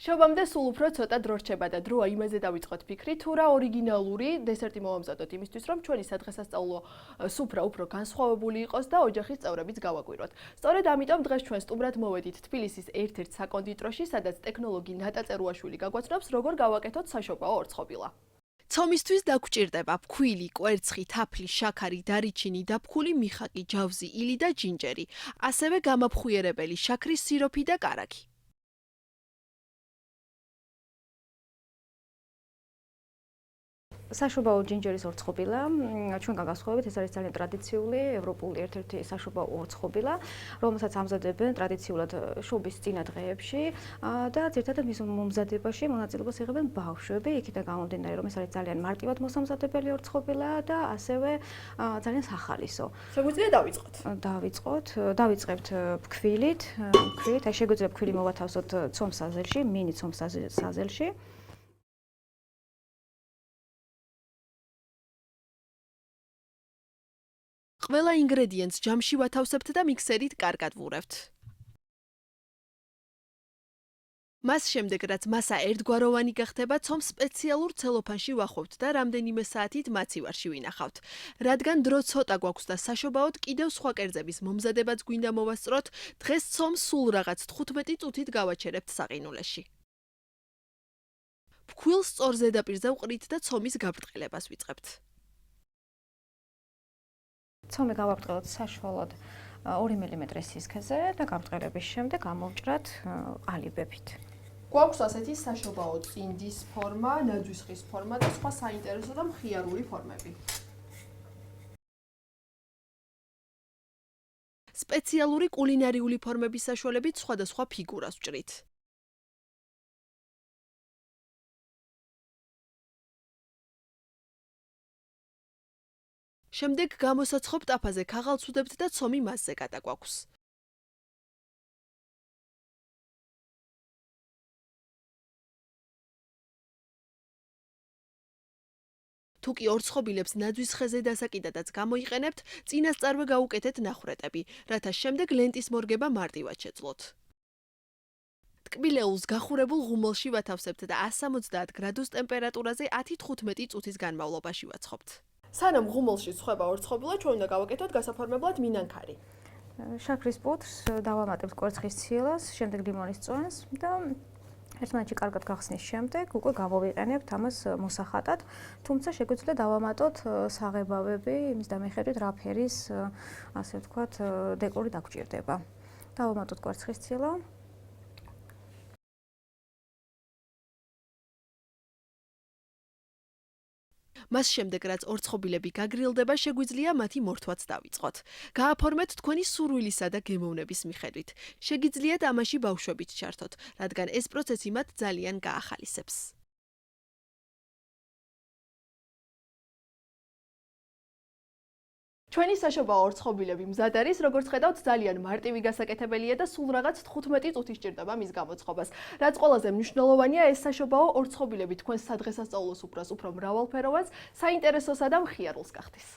შობამდე სულ უფრო ცოტა დრო რჩება და დროა იმაზე დავიწყოთ ფიქრი, თუ რა ორიგინალური დესერტი მოვამზადოთ იმისთვის, რომ ჩვენი სადღესასწაულო სუფრა უფრო განსხვავებული იყოს და ოჯახის წევრებიც გავაკვიროთ. სწორედ ამიტომ დღეს ჩვენ სტუმრად მოვედით თბილისის ერთ-ერთ საკონდიტროში, სადაც ტექნოლოგი ნატა წერუაშვილი გაგვაცნობს, როგორ გავაკეთოთ საშობაო ორცხობილა. ცომისთვის დაგგვჭირდება ფქვილი, კვერცხი, თაფლი, შაქარი, დარიჩინი, დაფქული მიხაკი, ჯავზი, ილი და ჯინჯერი, ასევე გამაფხვიერებელი შაქრის სიროფი და კარაქი. საშობაო ჯინჯერის ორცხობილა, ჩვენგან განსხვავებით, ეს არის ძალიან ტრადიციული ევროპული ერთ-ერთი საშობაო ორცხობილა, რომელსაც ამზადებენ ტრადიციულად შობის წინა დღეებში და ძირითადად მის მომზადებაში მონაწილეობას იღებენ ბავშვები, იქიდან გამომდინარე, რომ ეს არის ძალიან მარტივად მოსამზადებელი ორცხობილა და ასევე ძალიან სახალისო. შეგვიძლია დავიწყოთ. დავიწყებთ ფქვილით, აი შეგვიძლია ფქვილი მოვათავსოთ ცომს საზელში, მინი ცომს საზელში. ყველა ინგრედიენტს ჯამში ვათავსებთ და მიქსერით კარგად ვურევთ. მას შემდეგ, რაც მასა ერთგვაროვანი გახდება, ცომს სპეციალურ ცელოფანში ვახვევთ და რამდენიმე საათით მაცივარში ვინახავთ. რადგან დრო ცოტა გვაქვს და საშობაოდ კიდევ სხვა კერძების მომზადებაც გვინდა მოვასწროთ, დღეს ცომს სულ რაღაც 15 წუთით გავაჩერებთ საყინულეში. ფქვილს სწორ ზედაპირზე ვყრით და ცომის გაბრტყელებას ვიწყებთ. ცომი გავაბრტყელოთ საშუალოდ 2 მმ-ის სისქეზე და გაბრტყელების შემდეგ გამოვჭრათ ყალიბებით. გვაქვს ასეთი საშობაო წინდის ფორმა, ნაძვის ხის ფორმა და სხვა საინტერესო და მხიარული ფორმები. სპეციალური კულინარიული ფორმების საშუალებით სხვადასხვა ფიგურას ვჭრით. შემდეგ გამოსაცხობ ტაფაზე ქაღალდს ვდებთ და ცომი მასზე გადაგვაქვს. თუ კი ორცხობილებს ნაძვის ხეზე დასაკიდადაც გამოიყენებთ, წინასწარვე გაუკეთეთ ნახრეტები, რათა შემდეგ ლენტის მორგება მარტივად შეძლოთ. ტკბილეულს გახურებულ ღუმელში ვათავსებთ და 170 გრადუს ტემპერატურაზე 10-15 წუთის განმავლობაში ვაცხობთ. სანამ ღუმელში ცხება ორცხობილა, ჩვენ უნდა გავაკეთოთ გასაფორმებლად მინანქარი. შაქრის პუდრს დავამატებთ კვერცხის ციელას, შემდეგ ლიმონის წვენს და ერთმანეთში კარგად გახსნის შემდეგ უკვე გამოვიყენებთ ამას მოსახატად, თუმცა შეგვიძლია დავამატოთ საღებავები, იმის დამიხედვით რა ფერის, ასე ვთქვათ, დეკორი დაგჭირდება. დავამატოთ კვერცხის ციელა. მას შემდეგ, რაც ორცხობილები გაგრილდება, შეგვიძლია მათი მორთვაც დავიწყოთ. გააფორმეთ თქვენი სურვილისა და გემოვნების მიხედვით. შეგიძლიათ ამაში ბავშვებიც ჩართოთ, რადგან ეს პროცესი მათ ძალიან გაახალისებს. ჩვენი საშობაო ორცხობილები მზად არის, როგორც ხედავთ, ძალიან მარტივი გასაკეთებელია და სულ რაღაც 15 წუთი სჭირდება მის გამოწყობას. რაც ყველაზე მნიშვნელოვანია, ეს საშობაო ორცხობილები თქვენს სადღესასწაულო სუფრას უფრო მრავალფეროვანს, საინტერესოსა და მხიარულს გახდის.